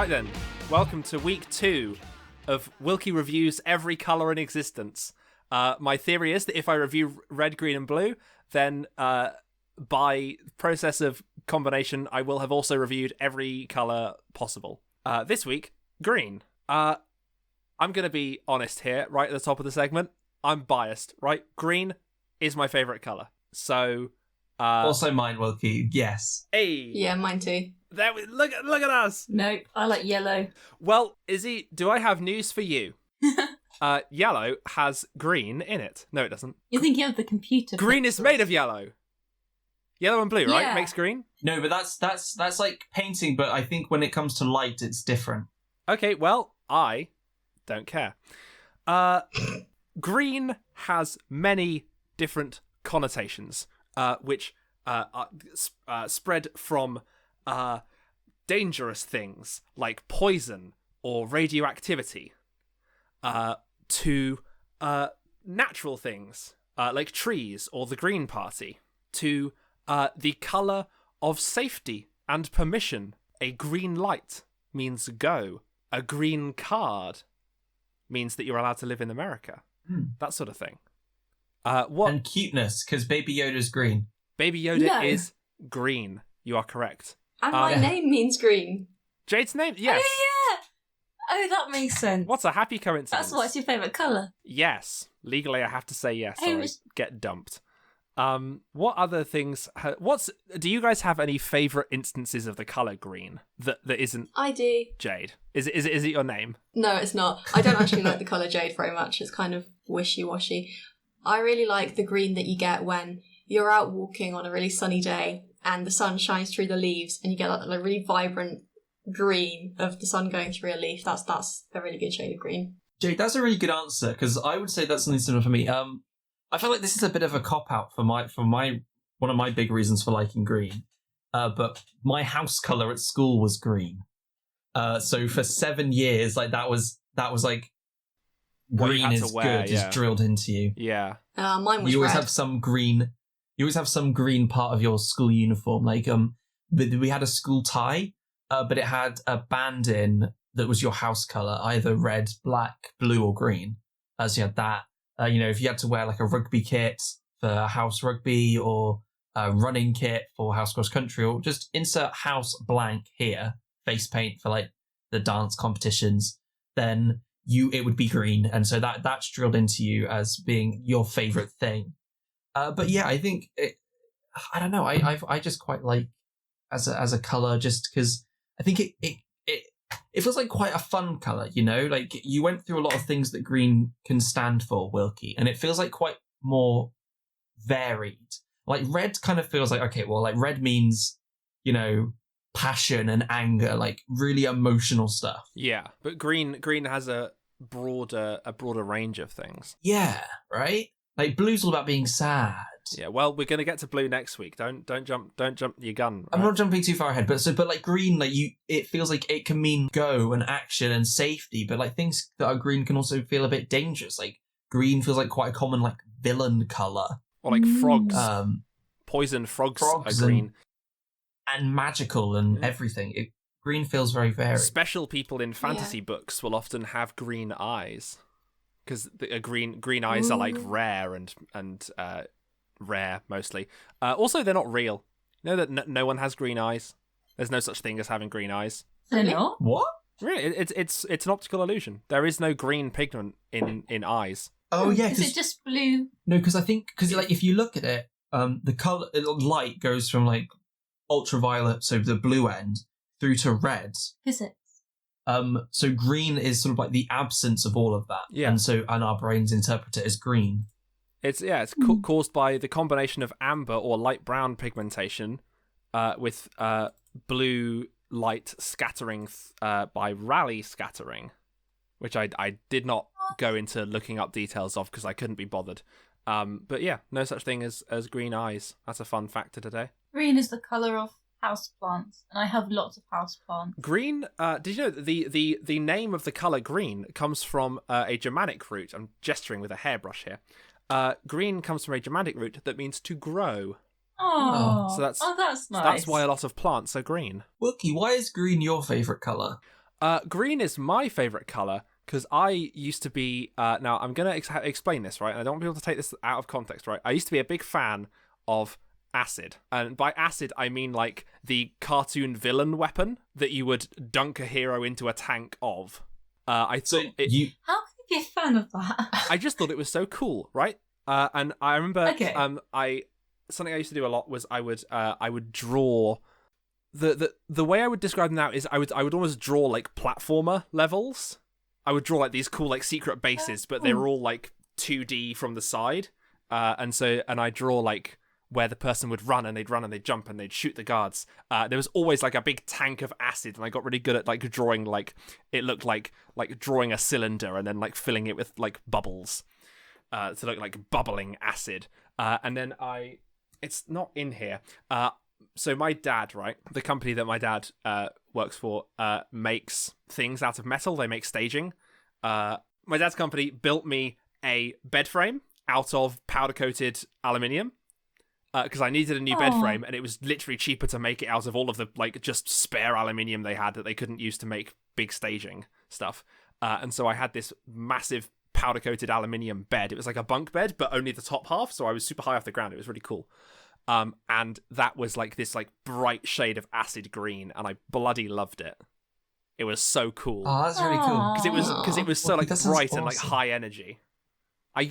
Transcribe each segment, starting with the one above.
Right then, welcome to week 2 of Wilkie Reviews Every Colour in Existence. My theory is that if I review red, green and blue, then by process of combination, I will have also reviewed every colour possible. This week, green. I'm going to be honest here, right at the top of the segment. I'm biased, right? Green is my favourite colour. So... also mine, Wilkie, yes. Hey! Yeah, mine too. Look at us! Nope, I like yellow. Well, Izzy, do I have news for you? Yellow has green in it. No, it doesn't. You're thinking of the computer. Green is made of yellow. Yellow and blue, right? Yeah. Makes green? No, but that's like painting, but I think when it comes to light, it's different. Okay, well, I don't care. Green has many different connotations, which spread from dangerous things like poison or radioactivity to natural things like trees or the Green Party, to the colour of safety and permission. A green light means go. A green card means that you're allowed to live in America. That sort of thing. What? And cuteness, because Baby Yoda's green. Baby Yoda No. is green. You are correct. And my name means green. Jade's name? Yes. Oh, yeah. Oh, that makes sense. What's a happy coincidence? That's what's your favourite colour. Yes. Legally, I have to say yes, Hey, or I get dumped. What other things... Do you guys have any favourite instances of the colour green that isn't I do. Jade? Is it your name? No, it's not. I don't actually like the colour jade very much. It's kind of wishy-washy. I really like the green that you get when you're out walking on a really sunny day and the sun shines through the leaves and you get that really vibrant green of the sun going through a leaf. That's a really good shade of green. Jade, that's a really good answer, because I would say that's something similar for me. I feel like this is a bit of a cop-out for one of my big reasons for liking green. But my house colour at school was green. So for 7 years, like that was like What you green had to is wear, good, yeah. is drilled into you. Yeah. Mine was You always red. have some green. You always have some green part of your school uniform. Like we had a school tie, but it had a band in that was your house color, either red, black, blue, or green. So you had that. If you had to wear like a rugby kit for house rugby or a running kit for house cross country, or just insert house blank here, face paint for like the dance competitions, then it would be green, and so that's drilled into you as being your favorite thing. But yeah, I think I don't know. I just quite like as a color, just because I think it feels like quite a fun color. Like you went through a lot of things that green can stand for, Wilkie, and it feels like quite more varied. Like red kind of feels like, okay, well, like red means passion and anger, like really emotional stuff. Yeah, but green has a broader range of things. Yeah, right? Like blue's all about being sad. Yeah, well, we're gonna get to blue next week. Don't jump your gun. Right? I'm not jumping too far ahead, but like green, like it feels like it can mean go and action and safety, but like things that are green can also feel a bit dangerous. Like green feels like quite a common like villain color. Or like frogs. Poison frogs are green. And magical and everything. Green feels very varied. Special people in fantasy books will often have green eyes, because green eyes are like rare and rare mostly. Also, they're not real. You know that no one has green eyes. There's no such thing as having green eyes. They're not? What? Really, it's an optical illusion. There is no green pigment in eyes. Oh yeah, Is it just blue? No, because like if you look at it, the color light goes from like ultraviolet, so the blue end, through to red. Physics. So green is sort of like the absence of all of that. Yeah. And our brains interpret it as green. It's caused by the combination of amber or light brown pigmentation with blue light scattering by Rayleigh scattering, which I did not go into looking up details of because I couldn't be bothered. But yeah, no such thing as green eyes. That's a fun factor today. Green is the colour of houseplants, and I have lots of houseplants. Green, did you know that the name of the colour green comes from a Germanic root? I'm gesturing with a hairbrush here. Green comes from a Germanic root that means to grow. Oh, So that's nice. So that's why a lot of plants are green. Wilkie, why is green your favourite colour? Green is my favourite colour because I used to be. Now, I'm going to explain this, right? And I don't want people to take this out of context, right? I used to be a big fan of acid. And by acid, I mean like the cartoon villain weapon that you would dunk a hero into a tank of. I thought How can you be a fan of that? I just thought it was so cool, right? And I remember Okay. something I used to do a lot was I would draw. The way I would describe them now is I would almost draw like platformer levels. I would draw like these cool like secret bases, but they were all like 2D from the side. And I draw like where the person would run and they'd jump and they'd shoot the guards. There was always like a big tank of acid, and I got really good at like drawing like it looked like drawing a cylinder and then like filling it with like bubbles to look like bubbling acid. And then it's not in here. So my dad, right, the company that my dad works for makes things out of metal. They make staging. My dad's company built me a bed frame out of powder-coated aluminium because I needed a new bed frame, and it was literally cheaper to make it out of all of the like just spare aluminium they had that they couldn't use to make big staging stuff. And so I had this massive powder-coated aluminium bed. It was like a bunk bed, but only the top half, so I was super high off the ground. It was really cool. And that was like this like bright shade of acid green, and I bloody loved it. It was so cool. Oh, that's really cool. Because it was so like That sounds bright and like awesome. high energy. I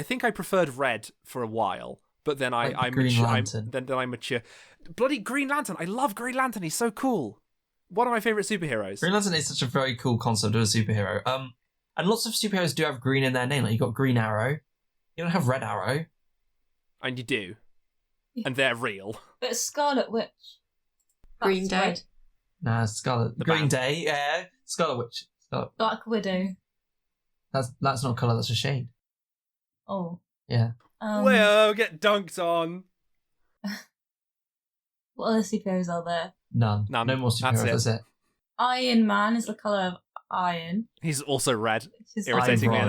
think I preferred red for a while, but then Like I Green mature. Lantern. Then I mature. Bloody Green Lantern! I love Green Lantern. He's so cool. One of my favorite superheroes. Green Lantern is such a very cool concept of a superhero. And lots of superheroes do have green in their name. Like you got Green Arrow. You don't have Red Arrow. And you do, and they're real. But Scarlet Witch. Green Day. red. Nah, Scarlet. The Green band. Day. Yeah, Scarlet Witch. Black Widow. That's not a colour. That's a shade. Oh. Yeah. Whoa! Get dunked on. What other superheroes are there? None. None. No more That's superheroes. That's it. Iron Man is the colour of iron. He's also red. Which is Irritatingly Iron.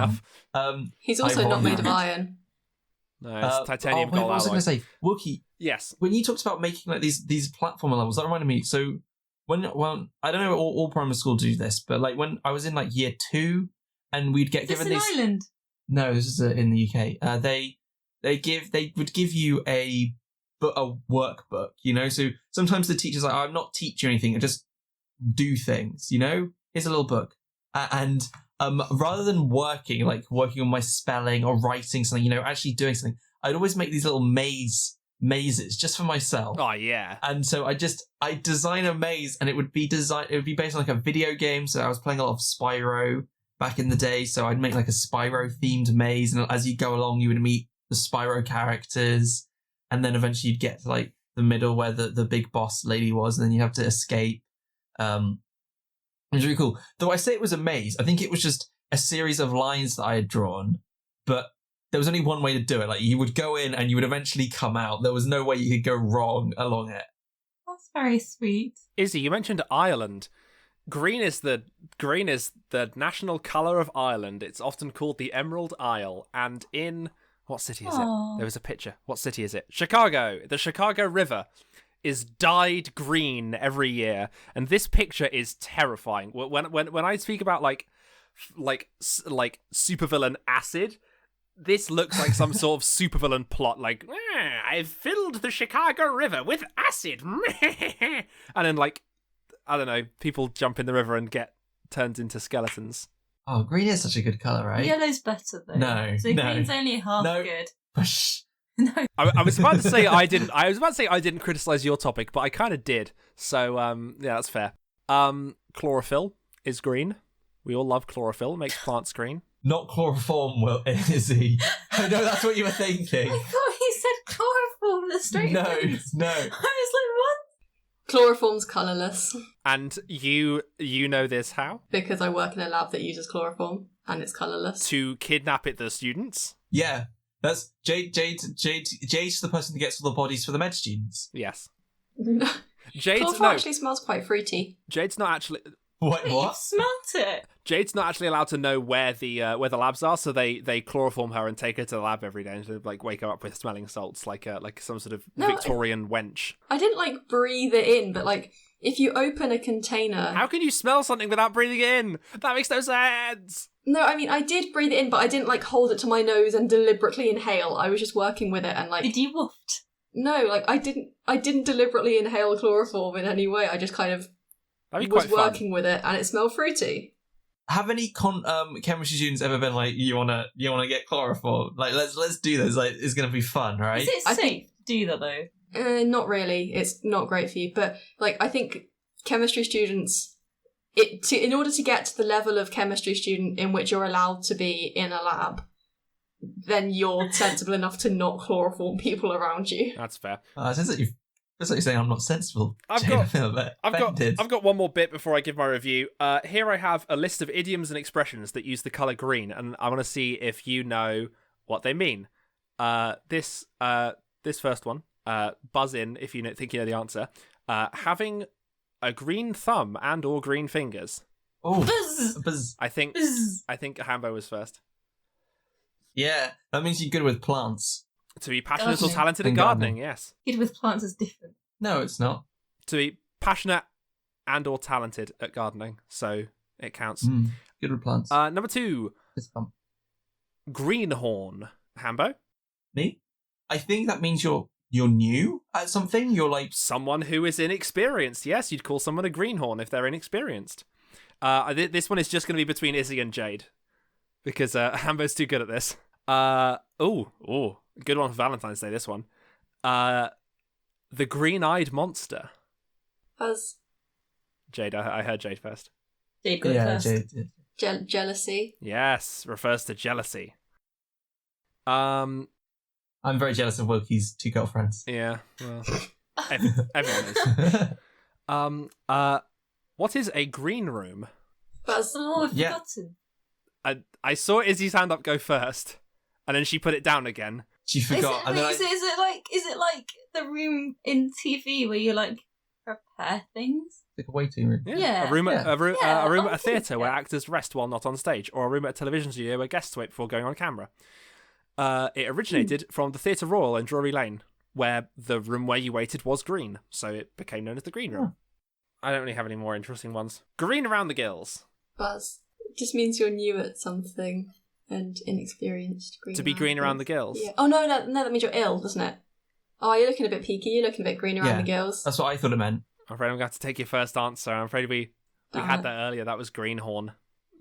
enough. He's also Iron not Man. made of iron. No, it's titanium wait, gold what was I alloy. going to say? Wookie, Yes. when you talked about making like these platformer levels, that reminded me. So when I don't know, all primary school do this, but like when I was in like year 2, and we'd get Is this given an these. island? No, this is in the UK. They would give you a workbook, you know. So sometimes the teacher's like, I'm not teach you anything, I just do things, you know. Here's a little book, and rather than working on my spelling or writing something, you know, actually doing something, I'd always make these little mazes just for myself. Oh yeah. And so I design a maze, and it would be based on like a video game. So I was playing a lot of Spyro back in the day, so I'd make like a Spyro themed maze, and as you go along you would meet the Spyro characters, and then eventually you'd get to like the middle where the big boss lady was, and then you have to escape. It was really cool. Though I say it was a maze, I think it was just a series of lines that I had drawn, but there was only one way to do it. Like you would go in and you would eventually come out. There was no way you could go wrong along it. That's very sweet. Izzy, you mentioned Ireland. Green is the national colour of Ireland. It's often called the Emerald Isle. And in what city is Aw. it? There was a picture. What city is it? Chicago. The Chicago River is dyed green every year, and this picture is terrifying. When I speak about like supervillain acid, this looks like some sort of supervillain plot. Like, I've filled the Chicago River with acid, and then like, I don't know, people jump in the river and get turned into skeletons. Oh, green is such a good colour, right? Yellow's better though. No, So no. green's only half No. good. No. No. I was about to say I didn't criticize your topic, but I kind of did. So yeah, that's fair. Chlorophyll is green. We all love chlorophyll. It makes plants green. Not chloroform, is he? I know that's what you were thinking. I thought he said chloroform the straight No, face. no. I was like, what? Chloroform's colourless And you know this how? because I work in a lab that uses chloroform and it's colourless. To kidnap the students? Yeah, that's Jade's the person that gets all the bodies for the med students. Yes. Chloroform Jade's actually smells quite fruity. Jade's not actually. Wait, You've what? smelt it. Jade's not actually allowed to know where the labs are, so they chloroform her and take her to the lab every day and sort of, like, wake her up with smelling salts, like some sort of No, Victorian wench. I didn't like breathe it in, but like if you open a container. How can you smell something without breathing it in? That makes no sense. No, I mean I did breathe it in, but I didn't like hold it to my nose and deliberately inhale. I was just working with it and like. Did you woofed? No, like I didn't deliberately inhale chloroform in any way. I just kind of That'd be was quite fun. working with it, and it smelled fruity. Have any chemistry students ever been like, you wanna get chloroform? Like, let's do this. Like, it's gonna be fun, right? Is it I safe think- to do that though? Not really. It's not great for you, but like I think chemistry students, in order to get to the level of chemistry student in which you're allowed to be in a lab, then you're sensible enough to not chloroform people around you. That's fair. It sounds like you're saying I'm not sensible. I've Jane, got- I feel a bit I've offended. got one more bit before I give my review. Here I have a list of idioms and expressions that use the color green, and I want to see if you know what they mean. This first one, buzz in if you think you know the answer. Having a green thumb and or green fingers. Oh, Buzz. I think Buzz. Hambo was first. yeah, that means you're good with plants. To be passionate or Gardening. talented in And gardening, gardening. yes. Kid with plants is different. No, it's not. To be passionate and or talented at gardening, so it counts. Good with plants. Number 2, Fist bump. greenhorn. Hambo? Me? I think that means you're new at something. You're like, Someone who is inexperienced. Yes, you'd call someone a greenhorn if they're inexperienced. This one is just going to be between Izzy and Jade, because Hambo's too good at this. Good one for Valentine's Day, this one. The green-eyed monster. Buzz, Jade, I heard Jade first. Jade got yeah, first. Jade. jealousy. Yes, refers to jealousy. Um, I'm very jealous of Wilkie's 2 girlfriends. yeah, well, everyone is. What is a green room? Buzz, Oh, I've Yeah. forgotten. I saw Izzy's hand up go first, and then she put it down again. She forgot. And then Is it like the room in TV where you like prepare things? like a waiting room. Yeah. A room at Yeah. a room Yeah, at a theatre where yeah. actors rest while not on stage, or a room at a television studio where guests wait before going on camera. It originated from the Theatre Royal in Drury Lane, where the room where you waited was green, so it became known as the Green Room. I don't really have any more interesting ones. Green around the gills. Buzz. It just means you're new at something and inexperienced. To be green around the gills. Yeah. Oh no, that means you're ill, doesn't it? Oh, you're looking a bit peaky. You're looking a bit green around Yeah. the gills. That's what I thought it meant. I'm afraid I'm going to have to take your first answer. I'm afraid we Damn had it. that earlier. That was greenhorn.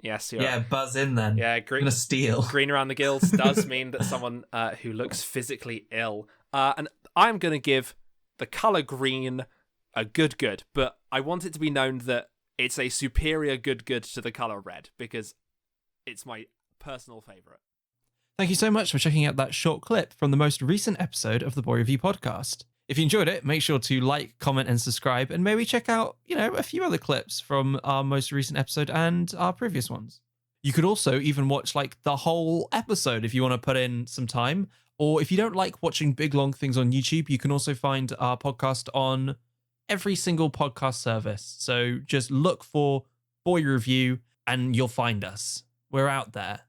Yes, you're Yeah, buzz in then. Yeah, I'm green. gonna steal. Green around the gills does mean that someone who looks physically ill. And I'm going to give the colour green a good, but I want it to be known that it's a superior good to the colour red, because it's my personal favourite. Thank you so much for checking out that short clip from the most recent episode of the Boy Review podcast. If you enjoyed it, make sure to like, comment, and subscribe, and maybe check out, a few other clips from our most recent episode and our previous ones. You could also even watch the whole episode if you want to put in some time. Or if you don't like watching big long things on YouTube, you can also find our podcast on every single podcast service. So just look for Boy Review and you'll find us. We're out there.